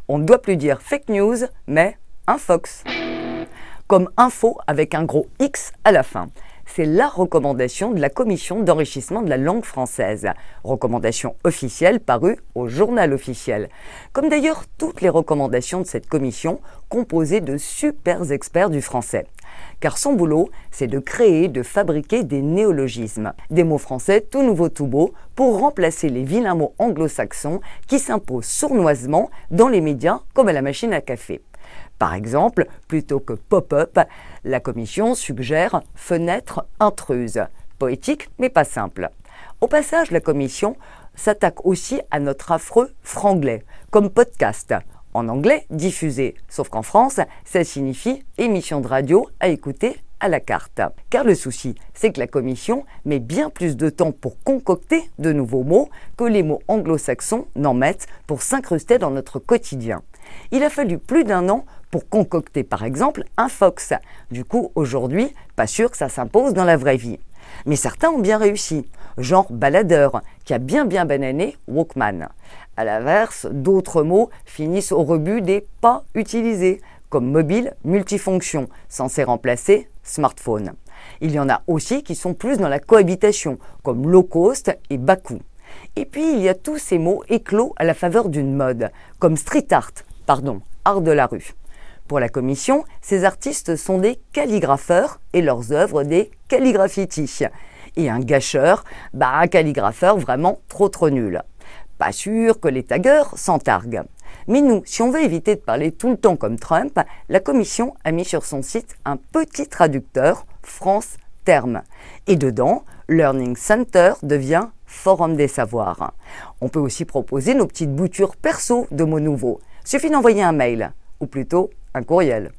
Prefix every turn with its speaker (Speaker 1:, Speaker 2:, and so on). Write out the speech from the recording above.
Speaker 1: On ne doit plus dire fake news, mais infox. Comme info avec un gros X à la fin. C'est la recommandation de la Commission d'enrichissement de la langue française, recommandation officielle parue au Journal officiel. Comme d'ailleurs toutes les recommandations de cette commission, composée de super experts du français. Car son boulot, c'est de créer, de fabriquer des néologismes, des mots français tout nouveaux tout beaux, pour remplacer les vilains mots anglo-saxons qui s'imposent sournoisement dans les médias comme à la machine à café. Par exemple, plutôt que pop-up, la commission suggère fenêtre intruse. Poétique, mais pas simple. Au passage, la commission s'attaque aussi à notre affreux franglais, comme podcast. En anglais, diffusé. Sauf qu'en France, ça signifie émission de radio à écouter à la carte. Car le souci, c'est que la commission met bien plus de temps pour concocter de nouveaux mots que les mots anglo-saxons n'en mettent pour s'incruster dans notre quotidien. Il a fallu plus d'1 an pour concocter par exemple un fox. Du coup, aujourd'hui, pas sûr que ça s'impose dans la vraie vie. Mais certains ont bien réussi, genre baladeur, qui a bien banané Walkman. À l'inverse, d'autres mots finissent au rebut des pas utilisés, comme mobile multifonction, censé remplacer smartphone. Il y en a aussi qui sont plus dans la cohabitation, comme low cost et bas coût. Et puis il y a tous ces mots éclos à la faveur d'une mode, comme street art, art de la rue. Pour la commission, ces artistes sont des calligrapheurs et leurs œuvres des calligraffitis. Et un gâcheur, un calligrapheur vraiment trop nul. Pas sûr que les taggeurs s'en targuent. Mais nous, si on veut éviter de parler tout le temps comme Trump, la commission a mis sur son site un petit traducteur, France Termes. Et dedans, Learning Center devient Forum des savoirs. On peut aussi proposer nos petites boutures perso de mots nouveaux. Suffit d'envoyer un mail, ou plutôt un courriel.